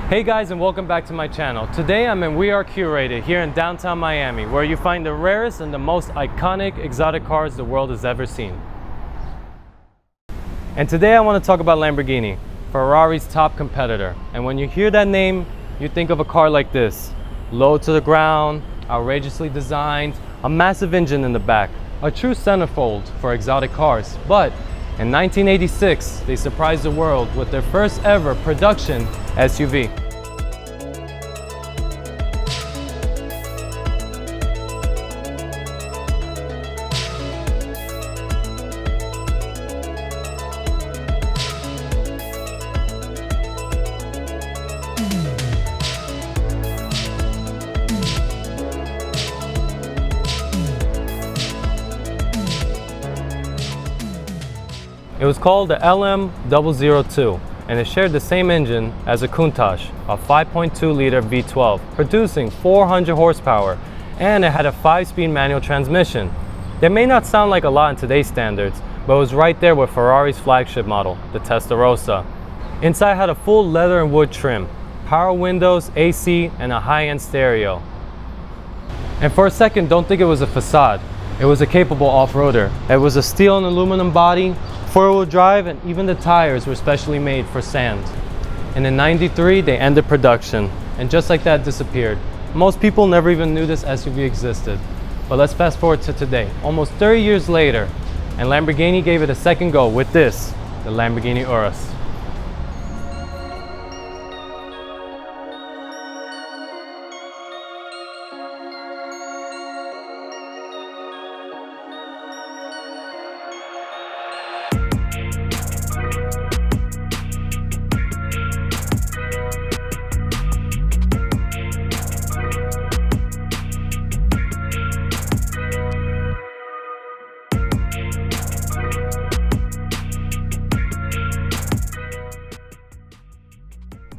Hey guys, and welcome back to my channel. Today I'm in We Are Curated here in downtown Miami, where you find the rarest and the most iconic exotic cars the world has ever seen. And today I want to talk about Lamborghini, Ferrari's top competitor. And when you hear that name, you think of a car like this. Low to the ground, outrageously designed, a massive engine in the back, a true centerfold for exotic cars. But in 1986, they surprised the world with their first ever production SUV. It was called the LM002, and it shared the same engine as a Countach, a 5.2-liter V12, producing 400 horsepower, and it had a 5-speed manual transmission. That may not sound like a lot in today's standards, but it was right there with Ferrari's flagship model, the Testarossa. Inside had a full leather and wood trim, power windows, AC, and a high-end stereo. And for a second, don't think it was a facade. It was a capable off-roader. It was a steel and aluminum body, 4-wheel drive, and even the tires were specially made for sand. And in '93, they ended production, and just like that disappeared. Most people never even knew this SUV existed. But let's fast forward to today, almost 30 years later, and Lamborghini gave it a second go with this, the Lamborghini Urus.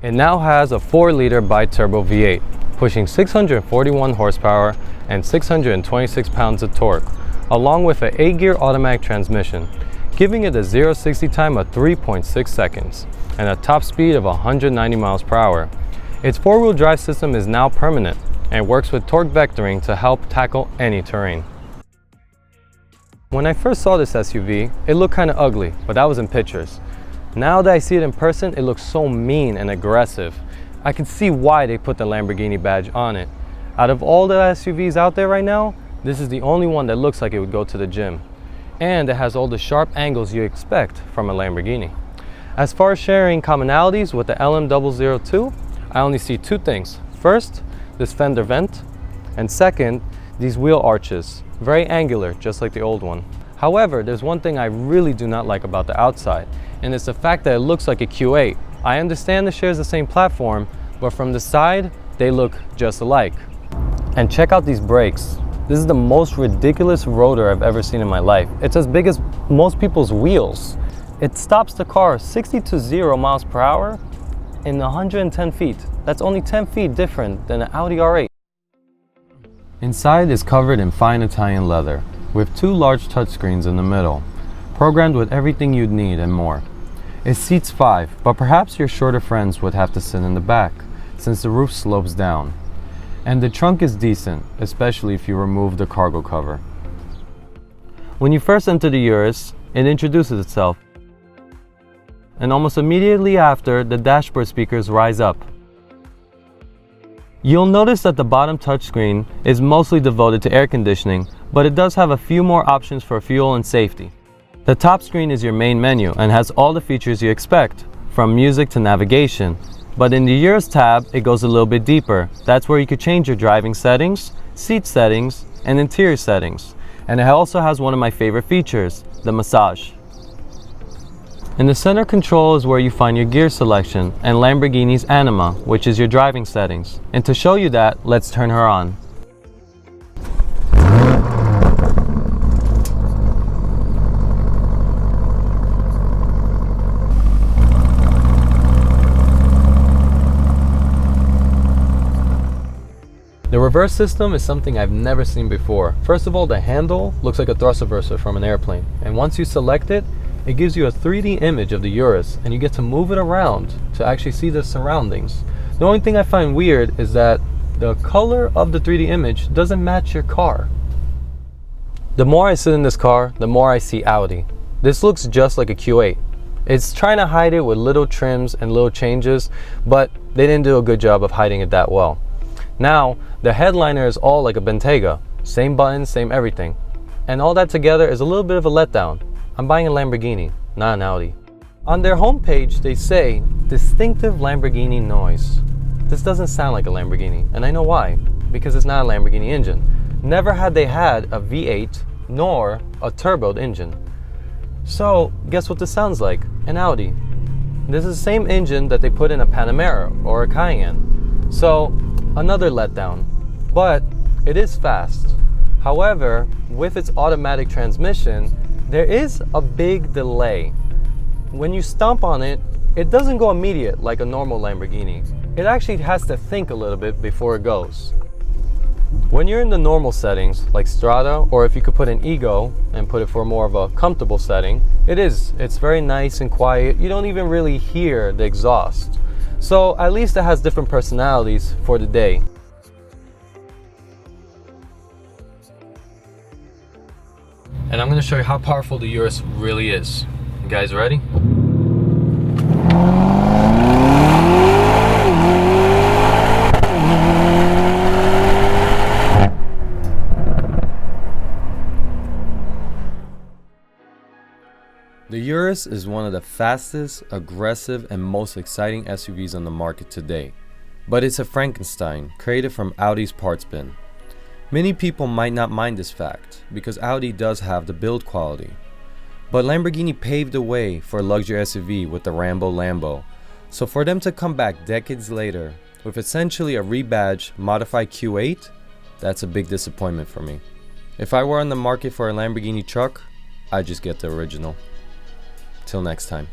It now has a 4-liter bi-turbo V8, pushing 641 horsepower and 626 pounds of torque, along with an 8-gear automatic transmission, giving it a 0-60 time of 3.6 seconds and a top speed of 190 miles per hour. Its 4-wheel drive system is now permanent and works with torque vectoring to help tackle any terrain. When I first saw this SUV, it looked kind of ugly, but that was in pictures. Now that I see it in person, it looks so mean and aggressive. I can see why they put the Lamborghini badge on it. Out of all the SUVs out there right now, this is the only one that looks like it would go to the gym. And it has all the sharp angles you expect from a Lamborghini. As far as sharing commonalities with the LM002, I only see two things. First, this fender vent, and second, these wheel arches. Very angular, just like the old one. However, there's one thing I really do not like about the outside, and it's the fact that it looks like a Q8. I understand it shares the same platform, but from the side, they look just alike. And check out these brakes. This is the most ridiculous rotor I've ever seen in my life. It's as big as most people's wheels. It stops the car 60 to 0 miles per hour in 110 feet. That's only 10 feet different than an Audi R8. Inside is covered in fine Italian leather, with 2 large touchscreens in the middle, programmed with everything you'd need and more. It seats 5, but perhaps your shorter friends would have to sit in the back, since the roof slopes down. And the trunk is decent, especially if you remove the cargo cover. When you first enter the Urus, it introduces itself. And almost immediately after, the dashboard speakers rise up. You'll notice that the bottom touchscreen is mostly devoted to air conditioning, but it does have a few more options for fuel and safety. The top screen is your main menu and has all the features you expect, from music to navigation. But in the Urus tab, it goes a little bit deeper. That's where you could change your driving settings, seat settings, and interior settings. And it also has one of my favorite features, the massage. In the center control is where you find your gear selection and Lamborghini's Anima, which is your driving settings. And to show you that, let's turn her on. The reverse system is something I've never seen before. First of all, the handle looks like a thrust reverser from an airplane. And once you select it, it gives you a 3D image of the Urus, and you get to move it around to actually see the surroundings. The only thing I find weird is that the color of the 3D image doesn't match your car. The more I sit in this car, the more I see Audi. This looks just like a Q8. It's trying to hide it with little trims and little changes, but they didn't do a good job of hiding it that well. Now, the headliner is all like a Bentayga. Same buttons, same everything. And all that together is a little bit of a letdown. I'm buying a Lamborghini, not an Audi. On their homepage, they say, distinctive Lamborghini noise. This doesn't sound like a Lamborghini, and I know why. Because it's not a Lamborghini engine. Never had they had a V8 nor a turboed engine. So, guess what this sounds like? An Audi. This is the same engine that they put in a Panamera or a Cayenne. So, another letdown. But it is fast. However, with its automatic transmission, there is a big delay. When you stomp on it, it doesn't go immediate like a normal Lamborghini. It actually has to think a little bit before it goes. When you're in the normal settings, like Strada, or if you could put an Ego and put it for more of a comfortable setting, it's very nice and quiet. You don't even really hear the exhaust. So at least it has different personalities for the day. And I'm going to show you how powerful the Urus really is. You guys ready? The Urus is one of the fastest, aggressive, and most exciting SUVs on the market today. But it's a Frankenstein created from Audi's parts bin. Many people might not mind this fact because Audi does have the build quality. But Lamborghini paved the way for a luxury SUV with the Rambo Lambo. So for them to come back decades later with essentially a rebadged modified Q8, that's a big disappointment for me. If I were on the market for a Lamborghini truck, I'd just get the original. Till next time.